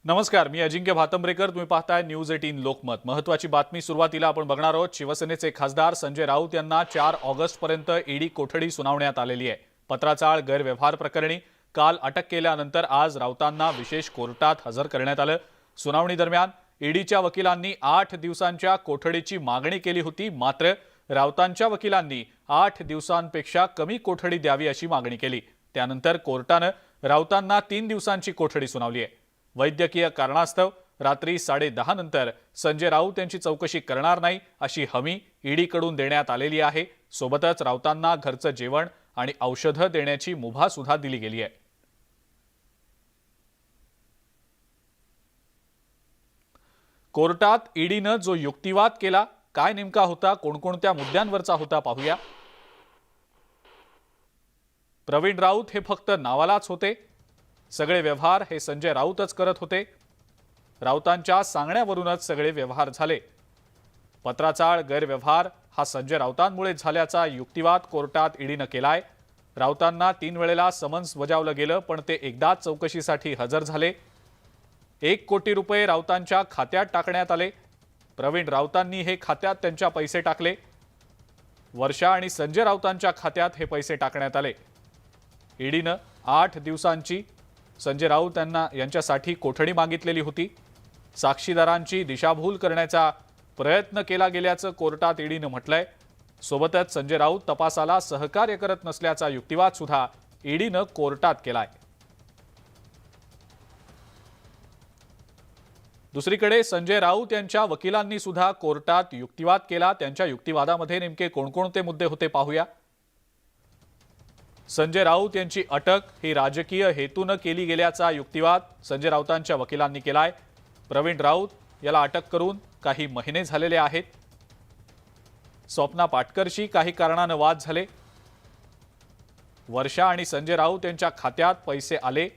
नमस्कार, मी अजिंक्य भातंब्रेकर. तुम्ही पाहताय न्यूज 18 लोकमत. महत्त्वाची बातमी सुरुवातीला आपण बघणार आहोत. शिवसेनेचे खासदार संजय राऊत यांना 4 ऑगस्टपर्यंत ईडी कोठडी सुनावण्यात आलेली आहे. पत्राचाळ गैरव्यवहार प्रकरणी काल अटक केल्यानंतर आज राऊतांना विशेष कोर्टात हजर करण्यात आलं. सुनावणी दरम्यान ईडीच्या वकिलांनी 8 दिवसांच्या कोठडीची मागणी केली होती. मात्र राऊतांच्या वकिलांनी 8 दिवसांपेक्षा कमी कोठडी द्यावी अशी मागणी केली. त्यानंतर कोर्टानं राऊतांना 3 दिवसांची कोठडी सुनावली आहे. वैद्यकीय कारणास्तव रात्री 10:30 नंतर संजय राऊत यांची चौकशी करणार नाही अशी हमी ईडीकडून देण्यात आलेली आहे. सोबतच राऊतांना घरचं जेवण आणि औषधं देण्याची मुभा सुद्धा दिली गेली आहे. कोर्टात ईडीनं जो युक्तिवाद केला, काय नेमका होता, कोणकोणत्या मुद्द्यांवरचा होता, पाहूया. प्रवीण राऊत हे फक्त नावालाच होते. सगळे व्यवहार हे संजय राऊतच करत होते. राऊतांच्या सांगण्यावरूनच सगळे व्यवहार झाले. पत्राचाळ गैरव्यवहार हा संजय राऊतांमुळे झाल्याचा युक्तिवाद कोर्टात ईडीनं केलाय. राऊतांना 3 वेळेला समन्स बजावलं गेलं, पण ते एकदाच चौकशीसाठी हजर झाले. 1 कोटी रुपये राऊतांच्या खात्यात टाकण्यात आले. प्रवीण राऊतांनी हे खात्यात त्यांच्या पैसे टाकले. वर्षा आणि संजय राऊतांच्या खात्यात हे पैसे टाकण्यात आले. ईडीनं 8 दिवसांची संजय राऊत यांच्यासाठी कोठडी मागितलेली होती. साक्षीदारांची दिशाभूल करण्याचा प्रयत्न केला गेल्याचं कोर्टात ईडीनं म्हटलंय. सोबतच संजय राऊत तपासाला सहकार्य करत नसल्याचा युक्तिवाद सुद्धा ईडीनं कोर्टात केलाय. दुसरीकडे संजय राऊत यांच्या वकिलांनी सुद्धा कोर्टात युक्तिवाद केला. त्यांच्या युक्तिवादामध्ये नेमके कोणकोणते मुद्दे होते, पाहूया. संजय राऊत यांची अटक ही राजकीय हेतूनं केली गेल्याचा युक्तिवाद संजय राऊतांच्या वकिलांनी केलाय. प्रवीण राऊत याला अटक करून काही महिने झालेले आहेत. स्वप्ना पाटकरशी काही कारणानं वाद झाले. वर्षा आणि संजय राऊत यांच्या खात्यात पैसे आले,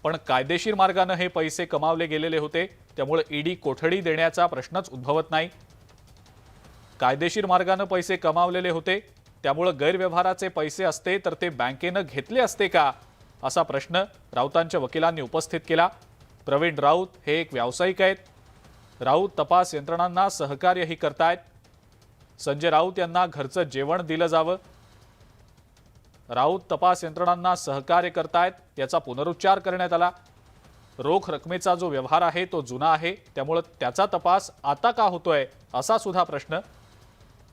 पण कायदेशीर मार्गाने हे पैसे कमावले गेलेले होते. त्यामुळे ईडी कोठडी देण्याचा प्रश्नच उद्भवत नाही. कायदेशीर मार्गाने पैसे कमावलेले होते, त्यामुळे गैरव्यवहाराचे पैसे असते तर ते बँकेनं घेतले असते का, असा प्रश्न राऊतांच्या वकिलांनी उपस्थित केला. प्रवीण राऊत हे एक व्यावसायिक आहेत. राऊत तपास यंत्रणांना सहकार्यही करतायत. संजय राऊत यांना घरचं जेवण दिलं जावं. राऊत तपास यंत्रणांना सहकार्य करतायत याचा पुनरुच्चार करण्यात आला. रोख रकमेचा जो व्यवहार आहे तो जुना आहे, त्यामुळे त्याचा तपास आता का होतोय, असा सुद्धा प्रश्न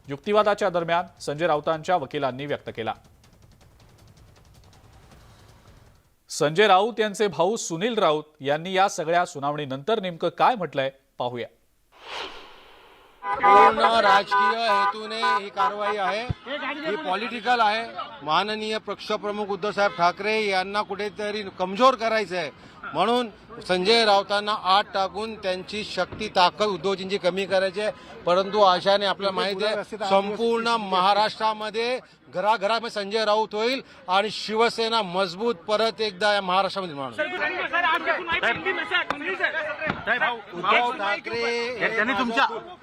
युक्तिवादाच्या दरम्यान संजय राऊतांच्या वकिलांनी व्यक्त केला. संजय राऊत यांचे भाऊ सुनील राऊत यांनी या सगळ्या सुनावणीनंतर नेमकं काय म्हटलंय, पाहूया. पूर्ण राजकीय हेतूने ही कारवाई आहे, ही पॉलिटिकल आहे. माननीय पक्षप्रमुख उद्धवसाहेब ठाकरे यांना कुठेतरी कमजोर करायचं आहे, म्हणून संजय राऊतांना आत टाकून त्यांची शक्ती ताकद उद्धवजींची कमी करायची आहे. परंतु आशाने आपल्याला माहिती आहे संपूर्ण महाराष्ट्रामध्ये घराघरामध्ये संजय राऊत होईल आणि शिवसेना मजबूत परत एकदा या महाराष्ट्रामध्ये निर्माण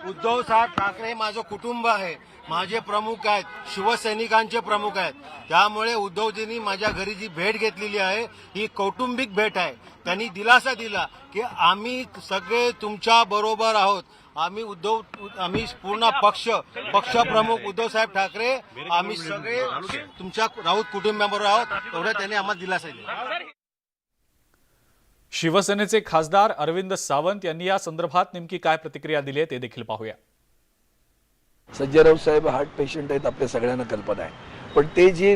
उद्धव साहेब ठाकरे माझं कुटुंब आहे, माझे प्रमुख आहेत, शिवसैनिकांचे प्रमुख आहेत. त्यामुळे उद्धवजींनी माझ्या घरी जी भेट घेतलेली आहे ही कौटुंबिक भेट आहे. त्यांनी दिलासा दिला की आम्ही सगळे तुमच्या बरोबर आहोत. आम्ही पूर्ण पक्षप्रमुख उद्धव साहेब ठाकरे आम्ही सगळे तुमच्या राऊत कुटुंबाबरोबर आहोत, एवढं त्यांनी आम्हाला दिलासा दिला. शिवसेनेचे खासदार अरविंद सावंत यांनी या संदर्भात नेमकी काय प्रतिक्रिया दिली आहे ते देखील पाहूया. संजय राऊत साहेब हार्ट पेशंट आहेत, आपल्या सगळ्यांना कल्पना आहे. पण ते जे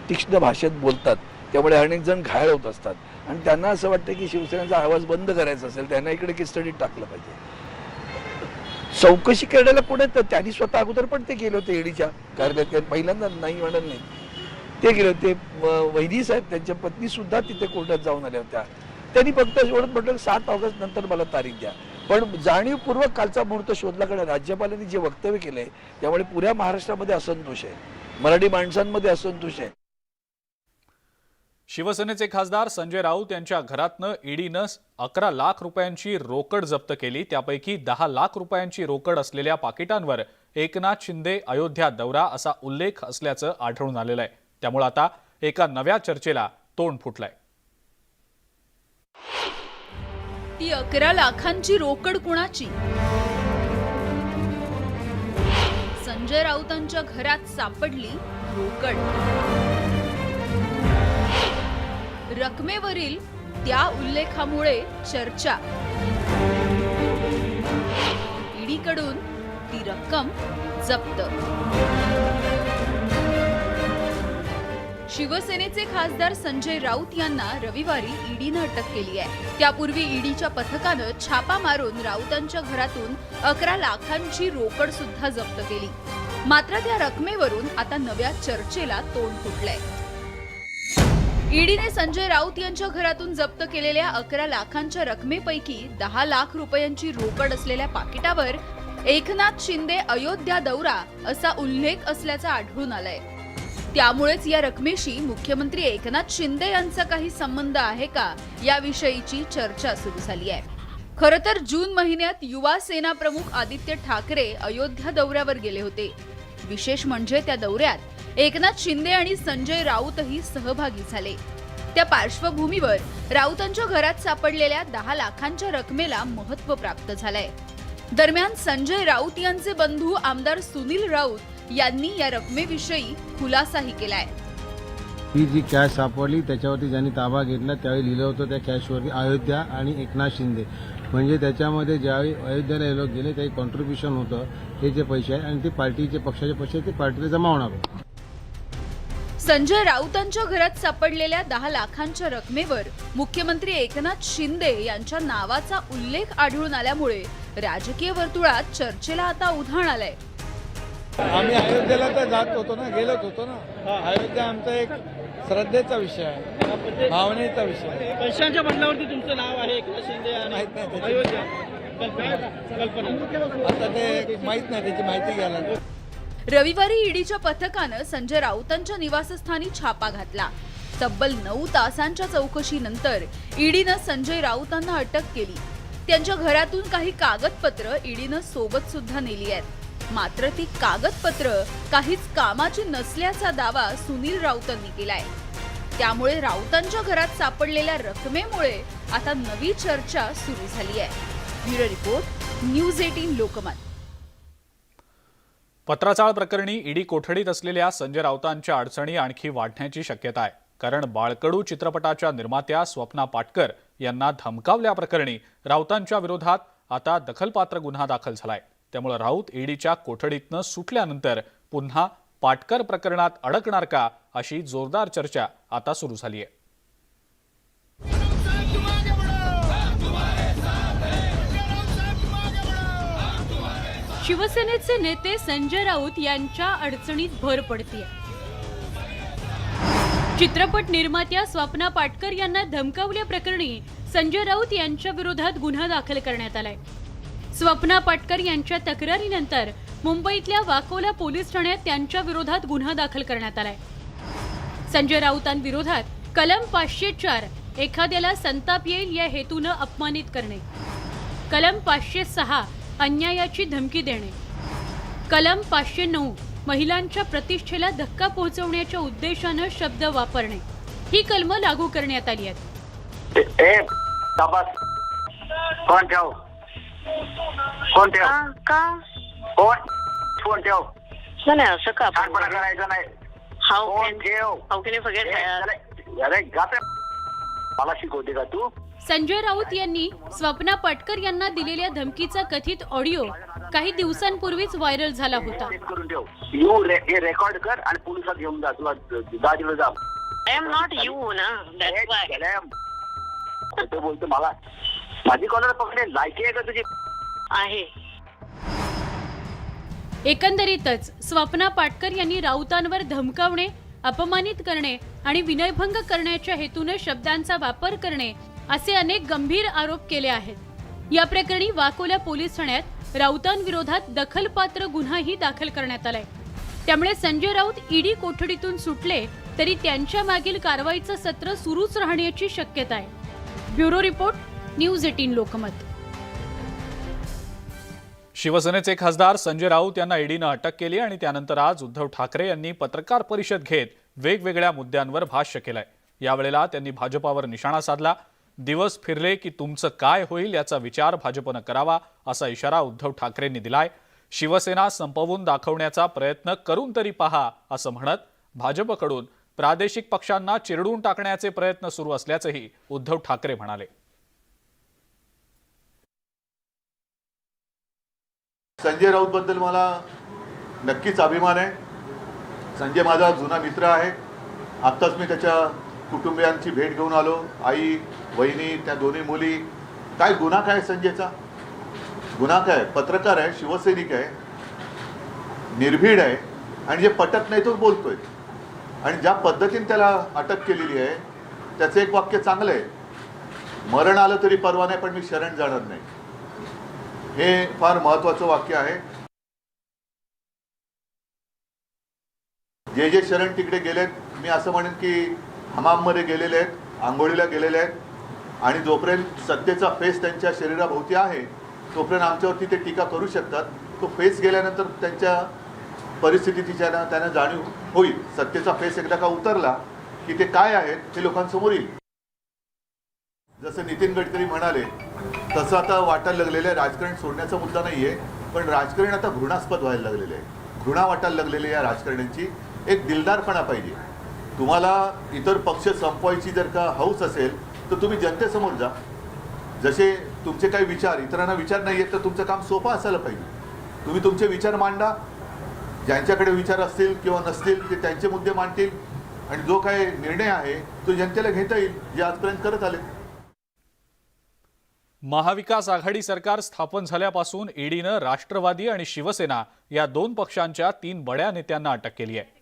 तीक्ष्ण भाषेत बोलतात त्यामुळे अनेक जण घायल होत असतात आणि त्यांना असं वाटतं की शिवसेनेचा आवाज बंद करायचा असेल त्यांना इकडे कस्टडीत टाकलं पाहिजे. चौकशी करायला कोण येतं, त्यांनी स्वतः अगोदर पण ते गेले होते ईडीच्या कार्यालयात, पहिल्यांदा नाही म्हणत नाही, ते गेले होते. वैदी साहेब त्यांच्या पत्नी सुद्धा तिथे कोर्टात जाऊन आल्या होत्या. त्यांनी फक्त एवढं म्हटलं 7 ऑगस्ट नंतर मला तारीख द्या. पण जाणीवपूर्वक कालचा मुहूर्त शोधला, कारण राज्यपालांनी जे वक्तव्य केलंय त्यामुळे पुऱ्या महाराष्ट्रामध्ये असंतोष आहे, मराठी माणसांमध्ये असंतोष आहे. शिवसेनेचे खासदार संजय राऊत यांच्या घरातनं ईडीनं 11 लाख रुपयांची रोकड जप्त केली. त्यापैकी 10 लाख रुपयांची रोकड असलेल्या पाकिटांवर एकनाथ शिंदे अयोध्या दौरा असा उल्लेख असल्याचं आढळून आलेलं आहे. त्यामुळे आता एका नव्या चर्चेला तोंड फुटलंय. ती 11 लाखांची रोकड कुणाची? संजय राऊतांच्या घरात सापडली रोकड. रकमेवरील त्या उल्लेखामुळे चर्चा. ईडीकडून ती रक्कम जप्त. शिवसेनेचे खासदार संजय राऊत यांना रविवारी ईडीनं अटक केली आहे. त्यापूर्वी ईडीच्या पथकानं छापा मारून राऊतांच्या घरातून 11 लाखांची रोकड सुद्धा जप्त केली. मात्र त्या रकमेवरून आता नव्या चर्चेला तोंड फुटलंय. ईडीने संजय राऊत यांच्या घरातून जप्त केलेल्या 11 लाखांच्या रकमेपैकी 10 लाख रुपयांची रोकड असलेल्या पाकिटावर एकनाथ शिंदे अयोध्या दौरा असा उल्लेख असल्याचा आढळून आलाय. त्यामुळेच या रकमेशी मुख्यमंत्री एकनाथ शिंदे यांचा काही संबंध आहे का याविषयीची चर्चा सुरू झाली आहे. खरं तर जून महिन्यात युवा सेना प्रमुख आदित्य ठाकरे अयोध्या दौऱ्यावर गेले होते. विशेष म्हणजे त्या दौऱ्यात एकनाथ शिंदे आणि संजय राऊतही सहभागी झाले. त्या पार्श्वभूमीवर राऊतांच्या घरात सापडलेल्या 10 लाखांच्या रकमेला महत्त्व प्राप्त झालंय. दरम्यान संजय राऊत यांचे बंधू आमदार सुनील राऊत यांनी या रकमेविषयी खुलासाही केलाय. ही जी कॅश सापडली त्याच्यावरती ज्यांनी ताबा घेतला त्यावेळी लिहिलं होतं त्या कॅशवरती अयोध्या आणि एकनाथ शिंदे. म्हणजे त्याच्यामध्ये ज्यावेळी अयोध्येला हे लोक गेले काही कॉन्ट्रीब्युशन होतं. हे जे पैसे आहे आणि ते पार्टीचे पक्षाचे पैसे ते पार्टीला जमा होणार होते. संजय राऊतांच्या घरात सापडलेल्या 10 लाखांच्या रकमेवर मुख्यमंत्री एकनाथ शिंदे यांच्या नावाचा उल्लेख आढळून आल्यामुळे राजकीय वर्तुळात चर्चेला आता उधाण आलंय. आम्ही अयोध्येला तर जात होतो ना, गेलोच होतो ना. अयोध्या आमचा एक श्रद्धेचा विषय आहे, भावनेचा विषय आहे. पैशांच्या बदलावरती तुमचं नाव आहे एकनाथ शिंदे आणि माहित नाही त्याची. अयोध्या. पण काय कल्पना? आता ते माहित नाही, त्याची माहिती घ्यायला. रविवारी ईडीच्या पथकानं संजय राऊतांच्या निवासस्थानी छापा घातला. तब्बल 9 तासांच्या चौकशीनंतर ईडीनं संजय राऊतांना अटक केली. त्यांच्या घरातून काही कागदपत्र ईडीनं सोबत सुद्धा नेली आहेत. मात्र ती कागदपत्र काहीच कामाची नसल्याचा दावा सुनील राऊतांनी केलाय. त्यामुळे राऊतांच्या घरात सापडलेल्या रकमेमुळे आता नवी चर्चा सुरू झाली आहे. Bureau report, news 18 Lokmat. Patrachawl प्रकरणी ईडी कोठडीत असलेल्या संजय राऊतांच्या अडचणी आणखी वाढण्याची शक्यता आहे. कारण बाळकडू चित्रपटाच्या निर्मात्या स्वप्ना पाटकर यांना धमकावल्याप्रकरणी राऊतांच्या विरोधात आता दखलपात्र गुन्हा दाखल झालाय. त्यामुळे राऊत ईडीच्या कोठडीतनं सुटल्यानंतर पुन्हा पाटकर प्रकरणात अडकणार का अशी जोरदार चर्चा आता सुरू झाली आहे. शिवसेनेचे नेते संजय राऊत यांच्या अडचणीत भर पडतीये. चित्रपट निर्मात्या स्वप्ना पाटकर यांना धमकावल्याप्रकरणी संजय राऊत यांच्या विरोधात गुन्हा दाखल करण्यात आलाय. स्वप्ना पाटकर यांच्या तक्रारीनंतर मुंबईतल्या वाकोला पोलीस ठाण्यात त्यांच्या विरोधात गुन्हा दाखल करण्यात आलाय. संजय राऊतांविरोधात कलम 504 एखाद्याला संताप येईल या हेतूनं अपमानित करणे, कलम 506 अन्यायाची धमकी देणे, कलम 509 महिलांच्या प्रतिष्ठेला धक्का पोहोचवण्याच्या उद्देशानं शब्द वापरणे ही कलमं लागू करण्यात आली आहेत. असं का करायचं नाही. हाऊ कॅन फॉरगेट मला शिकवते का तू? संजय राऊत यांनी स्वप्ना पाटकर यांना दिलेल्या धमकीचा कथित ऑडिओ काही दिवसांपूर्वीच व्हायरल झाला होता. रेकॉर्ड कर आणि पोलिसात घेऊन जा. तुला दादीला जा. आय एम नॉट यू ना. तो बोलतो मला माझी कॉलर पकडे लायकी आहे का तुझी? आहे. एकंदरीतच स्वप्ना पाटकर यांनी राऊतांवर धमकावणे, अपमानित करणे आणि विनयभंग करण्याच्या हेतूने शब्दांचा वापर करणे असे अनेक गंभीर आरोप केले आहेत. या प्रकरणी वाकोला पोलीस ठाण्यात राऊतांविरोधात दखलपात्र गुन्हाही दाखल करण्यात आलाय. त्यामुळे संजय राऊत ईडी कोठडीतून सुटले तरी त्यांच्या मागील कारवाईचं सत्र सुरूच राहण्याची शक्यता आहे. Bureau report, news 18 Lokmat. शिवसेनेचे खासदार संजय राऊत यांना ईडीनं अटक केली आणि त्यानंतर आज उद्धव ठाकरे यांनी पत्रकार परिषद घेत वेगवेगळ्या मुद्द्यांवर भाष्य केलंय. यावेळेला त्यांनी भाजपावर निशाणा साधला. दिवस फिरले की तुमचं काय होईल याचा विचार भाजपनं करावा असा इशारा उद्धव ठाकरेंनी दिलाय. शिवसेना संपवून दाखवण्याचा प्रयत्न करून तरी पहा असं म्हणत भाजपकडून प्रादेशिक पक्षांना चिरडून टाकण्याचे प्रयत्न सुरू असल्याचंही उद्धव ठाकरे म्हणाले. संजय राऊत बद्दल मला नक्कीच अभिमान आहे. संजय माझा जुना मित्र आहे. आत्ताच मी त्याच्या कुटुंबियांची भेट घेऊन आलो. आई, वहिनी, त्या दोन्ही मुली. काय गुन्हा काय संजयचा? गुन्हा काय? पत्रकार आहे, शिवसैनिक आहे, निर्भीड आहे आणि जे पटत नाही तोच बोलतोय. आणि ज्या पद्धतीने त्याला अटक केलेली आहे त्याचं एक वाक्य चांगलं आहे, मरण आलं तरी परवा नाही पण मी शरण जाणार नाही. हे फार महत्वाचं वाक्य आहे. जे शरण तिकडे गेलेत, मी असं म्हणेन की हमाममध्ये गेलेले आहेत, आंघोळीला गेलेले आहेत आणि जोपर्यंत सत्तेचा फेस त्यांच्या शरीराभोवती आहे तोपर्यंत आमच्यावरती ते टीका करू शकतात. तो फेस गेल्यानंतर त्यांच्या परिस्थितीची त्यांना जाणीव होईल. सत्तेचा फेस एकदा का उतरला की ते काय आहेत हे लोकांसमोर येईल. जसं नितीन गडकरी म्हणाले तसं आता वाटायला लागलेलं आहे. राजकारण सोडण्याचा मुद्दा नाही आहे, पण राजकारण आता घृणास्पद व्हायला लागलेलं आहे. घृणा वाटायला लागलेली आहे या राजकारण्यांची. एक दिलदारपणा पाहिजे. तुम्हाला इतर पक्ष संपवायची जर का हौस असेल तर तुम्ही जनतेसमोर जा. जसे तुमचे काही विचार इतरांना विचार नाही आहेत तर तुमचं काम सोपं असायला पाहिजे. तुम्ही तुमचे विचार मांडा. ज्यांच्याकडे विचार असतील किंवा नसतील ते त्यांचे मुद्दे मांडतील आणि जो काही निर्णय आहे तो जनतेला घेता येईल, जे आजपर्यंत करत आले. महाविकास आघाडी सरकार स्थापन झाल्यापासून ईडीनं राष्ट्रवादी आणि शिवसेना या दोन पक्षांच्या 3 बड्या नेत्यांना अटक केली आहे.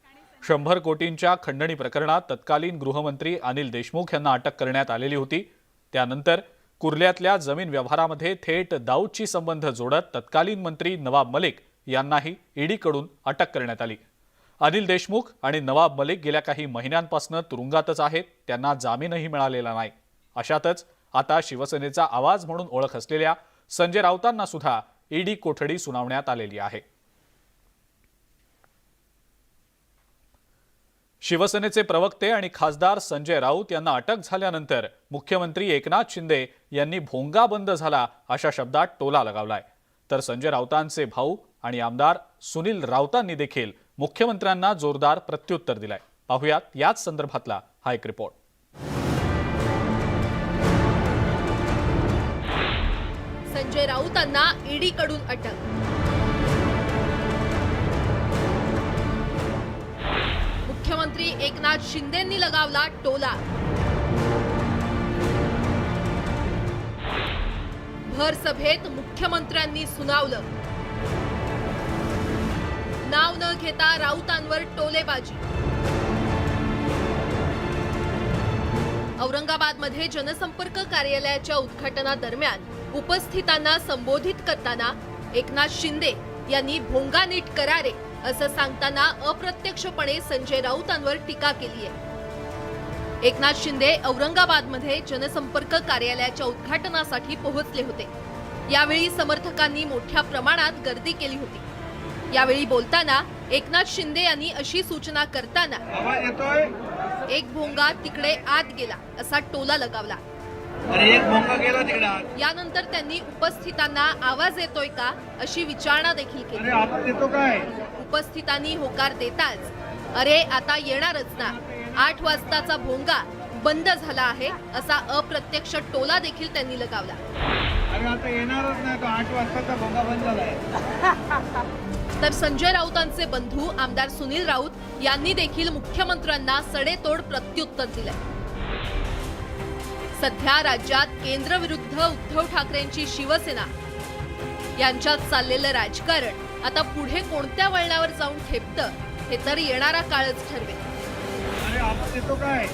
100 कोटींच्या खंडणी प्रकरणात तत्कालीन गृहमंत्री अनिल देशमुख यांना अटक करण्यात आलेली होती. त्यानंतर कुर्ल्यातल्या जमीन व्यवहारामध्ये थेट दाऊदची संबंध जोडत तत्कालीन मंत्री नवाब मलिक यांनाही ईडीकडून अटक करण्यात आली. अनिल देशमुख आणि नवाब मलिक गेल्या काही महिन्यांपासून तुरुंगातच आहेत. त्यांना जामीनही मिळालेला नाही. अशातच आता शिवसेनेचा आवाज म्हणून ओळख असलेल्या संजय राऊतांना सुद्धा ईडी कोठडी सुनावण्यात आलेली आहे. शिवसेनेचे प्रवक्ते आणि खासदार संजय राऊत यांना अटक झाल्यानंतर मुख्यमंत्री एकनाथ शिंदे यांनी भोंगा बंद झाला अशा शब्दात टोला लगावलाय. तर संजय राऊतांचे भाऊ आणि आमदार सुनील राऊतांनी देखील मुख्यमंत्र्यांना जोरदार प्रत्युत्तर दिलंय. पाहुयात याच संदर्भातला हा एक रिपोर्ट. संजय राऊतांना ईडीकडून अटक. मुख्यमंत्री एकनाथ शिंदेंनी लगावला टोला. भर सभेत मुख्यमंत्र्यांनी सुनावलं. नाव न घेता राऊतांवर टोलेबाजी. औरंगाबादमध्ये जनसंपर्क कार्यालयाच्या उद्घाटनादरम्यान उपस्थितांना संबोधित करताना एकनाथ शिंदे यांनी भोंगा नीट करा रे असं सांगताना अप्रत्यक्षपणे संजय राऊतांवर टीका केली आहे. एकनाथ शिंदे औरंगाबादमध्ये जनसंपर्क कार्यालयाच्या उद्घाटनासाठी पोहोचले होते. यावेळी समर्थकांनी मोठ्या प्रमाणात गर्दी केली होती. यावेळी बोलताना एकनाथ शिंदे यांनी अशी सूचना करताना एक भोंगा तिकडे आत गेला असा टोला लगावला. यानंतर त्यांनी उपस्थितांना आवाज येतोय का अशी विचारणा देखील केली. उपस्थितांनी होकार देताच अरे आता येणारच ना, 8 वाजताचा भोंगा बंद झाला आहे असा अप्रत्यक्ष टोला देखील त्यांनी लगावला. अरे आता येणारच नाही, तो 8 वाजताचा भोंगा बंद झालाय. तर संजय राऊतांचे बंधू आमदार सुनील राऊत यांनी देखील मुख्यमंत्र्यांना सडेतोड प्रत्युत्तर दिलंय. सध्या राज्यात केंद्र विरुद्ध उद्धव ठाकरेंची शिवसेना यांच्यात चाललेलं राजकारण आता पुढे कोणत्या वळणावर जाऊन ठेपतं हे तर येणारा काळच ठरवेल. अरे आपण येतो काय?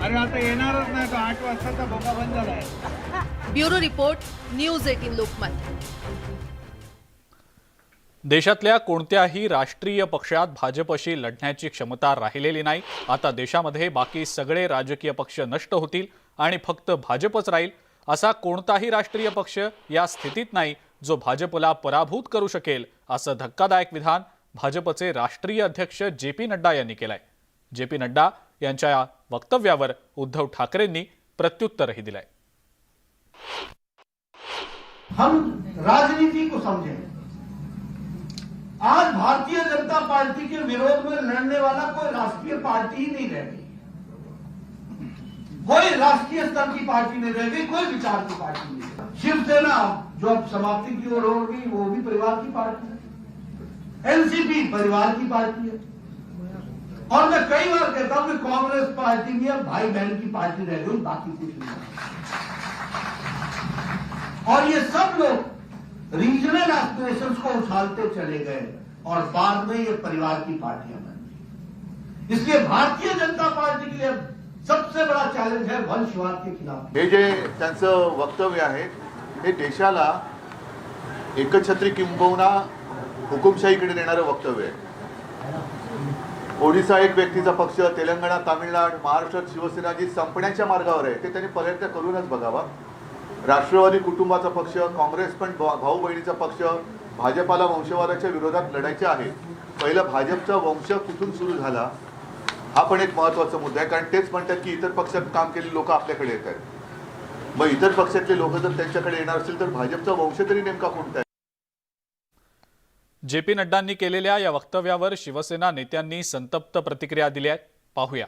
अरे आता येणारच नाही, तो 8 वाजताचा भोंगा बंद झालाय. Bureau report, news 18 Lokmat. देशातल्या कोणत्याही राष्ट्रीय पक्षात भाजपशी लढण्याची क्षमता राहिलेली नाही. आता देशामध्ये बाकी सगळे राजकीय पक्ष नष्ट होतील आणि फक्त भाजपच राहील. असा कोणताही राष्ट्रीय पक्ष या स्थितीत नाही जो भाजपला पराभूत करू शकेल, असं धक्कादायक विधान भाजपचे राष्ट्रीय अध्यक्ष जे.पी. नड्डा यांनी केलंय. जे.पी. नड्डा यांच्या या वक्तव्यावर उद्धव ठाकरेंनी प्रत्युत्तरही दिलंय. हम राजनीति को समझें. आज भारतीय जनता पार्टी के विरोध में लड़ने वाला कोई राष्ट्रीय पार्टी ही नहीं रह गई, कोई राष्ट्रीय स्तर की पार्टी नहीं रह गई, कोई विचार की पार्टी नहीं रह गई. शिवसेना जो अब समाप्ति की ओर हो गई, वो भी परिवार की पार्टी है. एनसीपी परिवार की पार्टी है. और मैं कई बार कहता हूं कि कांग्रेस पार्टी भी अब भाई बहन की पार्टी रह गई, बाकी कुछ नहीं. और ये सब लोग रीजनल एस्पिरेशंस को उछालते चले गए और बाद में ये परिवार की पार्टियां बन गई. इसलिए भारतीय जनता पार्टी के लिए सबसे बड़ा चॅलेंज है वंशवाद के खिलाफ. हे जे त्यांचं वक्तव्य आहे हे देशाला एकछत्री किंबहुना हुकुमशाहीकडे नेणारं वक्तव्य आहे. ओडिशा एक व्यक्तीचा पक्ष, तेलंगणा, तामिळनाडू, महाराष्ट्रात शिवसेना जी संपण्याच्या मार्गावर आहे ते त्यांनी प्रयत्न करूनच बघावा. राष्ट्रवादी कुटुंबाचा पक्ष, काँग्रेस पण भाऊ बहिणीचा पक्ष, भाजपाला वंशवादाच्या विरोधात लढायचे आहे. पहिलं भाजपचा वंश कुठून सुरू झाला हा पण एक महत्त्वाचा मुद्दा आहे, कारण तेच म्हणतात की इतर पक्षात काम केलेली लोक आपल्याकडे येत आहेत. मग इतर पक्षातले लोक जर त्यांच्याकडे येणार असेल तर भाजपचा वंश तरी नेमका कोणता आहे. JP नड्डांनी केलेल्या या वक्तव्यावर शिवसेना नेत्यांनी संतप्त प्रतिक्रिया दिल्या. पाहूया.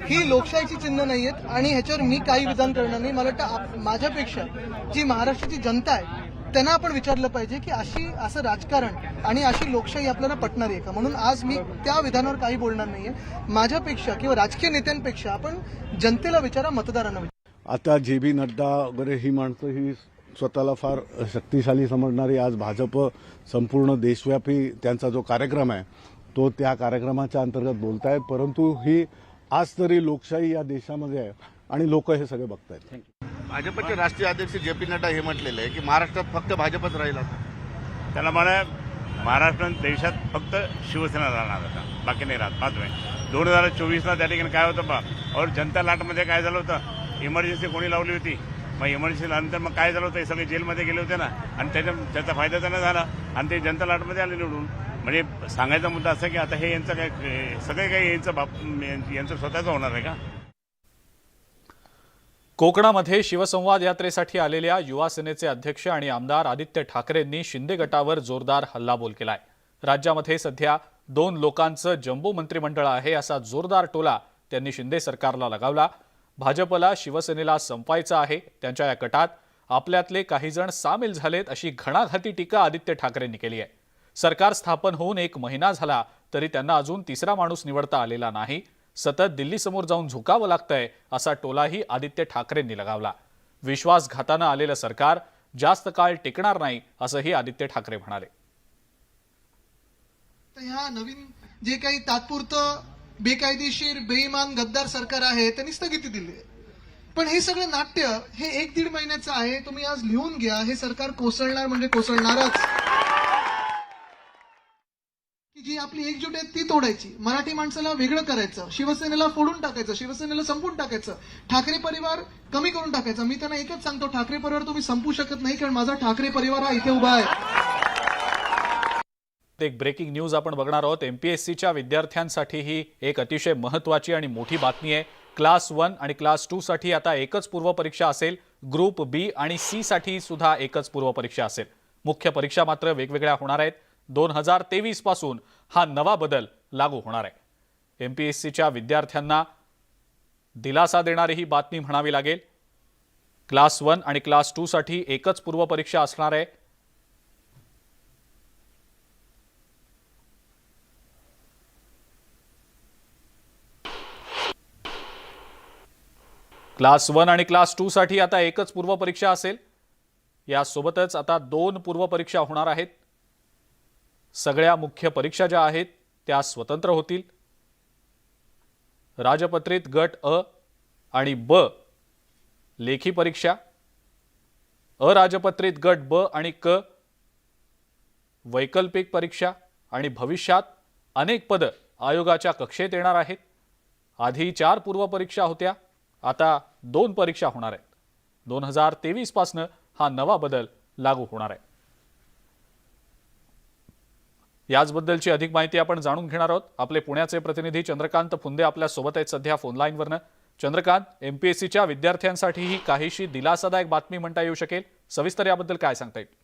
ही लोकशाहीची चिन्ह नाही आहेत आणि ह्याच्यावर मी काही विधान करणार नाही. मला वाटतं माझ्यापेक्षा जी महाराष्ट्राची जनता आहे त्यांना आपण विचारलं पाहिजे की असं राजकारण आणि अशी लोकशाही आपल्याला पटणारी आहे का. म्हणून आज मी त्या विधानावर काही बोलणार नाहीये. माझ्यापेक्षा किंवा राजकीय नेत्यांपेक्षा आपण जनतेला विचारा, मतदारांना विचारा. आता JP नड्डा वगैरे ही माणसं ही स्वतःला फार शक्तिशाली समजणारी आज भाजप संपूर्ण देशव्यापी त्यांचा जो कार्यक्रम आहे तो त्या कार्यक्रमाच्या अंतर्गत बोलत आहेत. परंतु ही आज तरी लोकशाही या देशामध्ये आहे आणि लोक हे सगळे बघतायत. भाजपचे राष्ट्रीय अध्यक्ष JP नड्डा हे म्हटलेलं आहे की महाराष्ट्रात फक्त भाजपच राहील. त्याला म्हणा महाराष्ट्र देशात फक्त शिवसेना राहणार आता, बाकी नाही राहत. पाच 2024ला त्या ठिकाणी काय होतं और जनता लाटमध्ये काय झालं होतं, इमर्जन्सी कोणी लावली होती. मग इमर्जन्सी लावल्यानंतर मग काय झालं होतं, हे सगळे जेलमध्ये गेले होते ना आणि त्याचा फायदा त्यांना झाला आणि ते जनता लाटमध्ये आले निवडून. म्हणजे सांगायचा मुद्दा असा की आता हे यांचं काय सगळे काही यांचं स्वतःचं होणार आहे का. कोकणामध्ये शिवसंवाद यात्रेसाठी आलेल्या युवा सेनेचे अध्यक्ष आणि आमदार आदित्य ठाकरेंनी शिंदे गटावर जोरदार हल्लाबोल केलाय. राज्यामध्ये सध्या 2 लोकांचं जम्बो मंत्रिमंडळ आहे असा जोरदार टोला त्यांनी शिंदे सरकारला लगावला. भाजपला शिवसेनेला संपवायचं आहे, त्यांच्या या गटात आपल्यातले काही जण सामील झालेत अशी घणाघाती टीका आदित्य ठाकरेंनी केली आहे. सरकार स्थापन होऊन 1 महिना झाला तरी त्यांना अजून तिसरा माणूस निवडता आलेला नाही. सतत दिल्लीसमोर जाऊन झुकावं लागतंय असा टोलाही आदित्य ठाकरेंनी लगावला. विश्वासघातानं आलेलं सरकार जास्त काळ टिकणार नाही असंही आदित्य ठाकरे म्हणाले. ह्या नवीन जे काही तात्पुरतं बेकायदेशीर बेईमान गद्दार सरकार आहे त्यांनी स्थगिती दिली आहे. पण हे सगळं नाट्य हे 1-1.5 महिन्याचं आहे. तुम्ही आज लिहून घ्या, हे सरकार कोसळणार म्हणजे कोसळणारच. की जी आपली एकजूट आहे ती तोडायची, मराठी माणसाला वेगळं करायचं, शिवसेनेला फोडून टाकायचं, शिवसेनेला संपून टाकायचं, ठाकरे परिवार कमी करून टाकायचा. मी त्यांना एकच सांगतो, ठाकरे परिवार तुम्ही संपू शकत नाही, कारण माझा ठाकरे परिवार हा इथे उभा आहे. एक ब्रेकिंग न्यूज आपण बघणार आहोत. MPSCच्या विद्यार्थ्यांसाठी ही एक अतिशय महत्त्वाची आणि मोठी बातमी आहे. क्लास 1 आणि क्लास 2 साठी आता एकच पूर्वपरीक्षा असेल. ग्रुप B आणि C साठी सुद्धा एकच पूर्वपरीक्षा असेल. मुख्य परीक्षा मात्र वेगवेगळ्या होणार आहेत. 2023 पासून हा नवा बदल लागू होणार आहे. MPSCच्या विद्यार्थ्यांना दिलासा देणारी ही बातमी म्हणावी लागेल. क्लास 1 आणि क्लास 2 साठी एकच पूर्वपरीक्षा असणार आहे. क्लास 1 आणि क्लास 2 साठी आता एकच पूर्वपरीक्षा असेल. यासोबतच आता 2 पूर्वपरीक्षा होणार आहेत. सगळ्या मुख्य परीक्षा ज्या आहेत त्या स्वतंत्र होतील. राजपत्रित गट अ आणि ब लेखी परीक्षा, अराजपत्रित गट ब आणि क वैकल्पिक परीक्षा आणि भविष्यात अनेक पद आयोगाच्या कक्षेत येणार आहेत. आधी 4 पूर्वपरीक्षा होत्या, आता 2 परीक्षा होणार आहेत. 2023 पासून हा नवा बदल लागू होणार आहे. याचबद्दलची अधिक माहिती आपण जाणून घेणार आहोत. आपले पुण्याचे प्रतिनिधी चंद्रकांत फुंदे आपल्या सोबत आहेत सध्या फोन लाईनवरनं. चंद्रकांत, एमपीएससीच्या विद्यार्थ्यांसाठी ही काहीशी दिलासादायक बातमी म्हणता येऊ शकेल. सविस्तर याबद्दल काय सांगता येईल?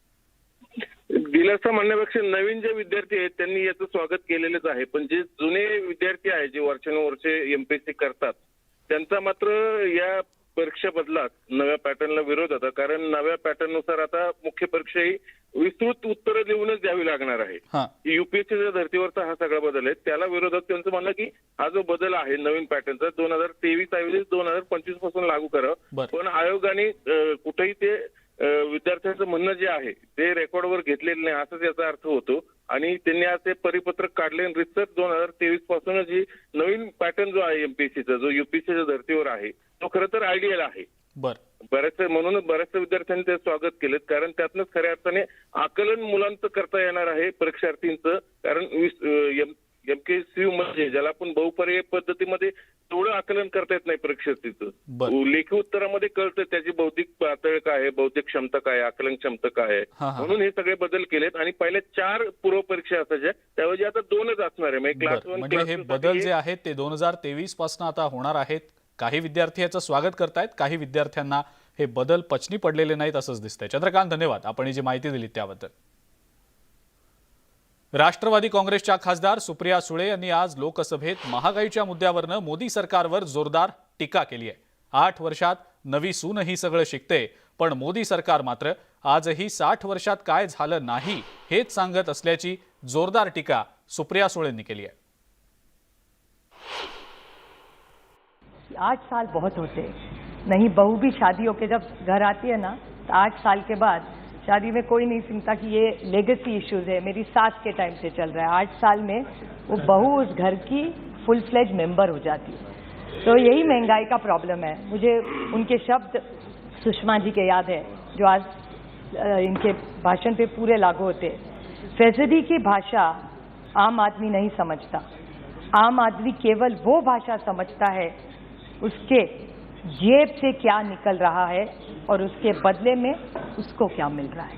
दिलासा म्हणण्यापेक्षा नवीन जे विद्यार्थी आहेत त्यांनी याचं स्वागत केलेलंच आहे, पण जे जुने विद्यार्थी आहेत जे वर्षानुवर्षे एमपीएससी करतात त्यांचा मात्र या परीक्षा बदलात नव्या पॅटर्नला विरोध होता. कारण नव्या पॅटर्ननुसार आता मुख्य परीक्षा ही विस्तृत उत्तरं देऊनच द्यावी लागणार आहे. युपीएससीच्या धर्तीवरचा हा सगळा बदल आहे. त्याला विरोधात त्यांचं म्हणणं की हा जो बदल आहे नवीन पॅटर्नचा 2023 ऐवजी 2025 पासून लागू करावं, पण आयोगाने कुठेही ते विद्यार्थ्यांचं म्हणणं जे आहे ते रेकॉर्डवर घेतलेलं नाही असंच याचा अर्थ होतो. आणि त्यांनी आज ते परिपत्रक काढले. रिसर्च 2023 पासूनच ही नवीन पॅटर्न जो आहे एमपीएससीचा जो युपीएससीच्या धर्तीवर आहे तो खरं तर आयडियल आहे. म्हणूनच बऱ्याचशा विद्यार्थ्यांनी ते स्वागत केलं, कारण त्यातनंच खऱ्या अर्थाने आकलन मुलांचं करता येणार आहे परीक्षार्थींचं. कारण एमकेएससी मध्ये ज्याला आपण बहुपर्यायी पद्धतीमध्ये तेवढं आकलन करता येत नाही परीक्षार्थीचं. लेखी उत्तरामध्ये कळतं त्याची बौद्धिक पातळी काय आहे, बौद्धिक क्षमता काय आहे, आकलन क्षमता काय आहे. म्हणून हे सगळे बदल केलेत. आणि पहिल्या 4 पूर्व परीक्षा असायच्या त्याऐवजी आता 2च असणार आहे. म्हणजे हे बदल जे आहेत ते 2023 पासून आता होणार आहेत. काही विद्यार्थी याचं स्वागत करतायत, काही विद्यार्थ्यांना हे बदल पचनी पडलेले नाहीत असंच दिसतंय. चंद्रकांत, धन्यवाद आपण ही जी माहिती दिली त्याबद्दल. राष्ट्रवादी काँग्रेसच्या खासदार सुप्रिया सुळे यांनी आज लोकसभेत महागाईच्या मुद्द्यावरनं मोदी सरकारवर जोरदार टीका केली आहे. 8 वर्षात नवी सूनही सगळं शिकते, पण मोदी सरकार मात्र आजही 60 वर्षात काय झालं नाही हेच सांगत असल्याची जोरदार टीका सुप्रिया सुळेंनी केली आहे. 8 साल बहुत होते नहीं, बहू भी शादी होके जब घर आती है ना तो 8 साल के बाद शादी में कोई नहीं सुनता कि ये लेगेसी इश्यूज है, मेरी सास के टाइम से चल रहा है. 8 साल में वो बहू उस घर की फुल फ्लेज मेंबर हो जाती है. तो यही महंगाई का प्रॉब्लम है. मुझे उनके शब्द सुषमा जी के याद है जो आज इनके भाषण पे पूरे लागू होते. फैसदी की भाषा आम आदमी नहीं समझता. आम आदमी केवल वो भाषा समझता है उसके जेब से क्या निकल रहा है और उसके बदले में उसको क्या मिल रहा है.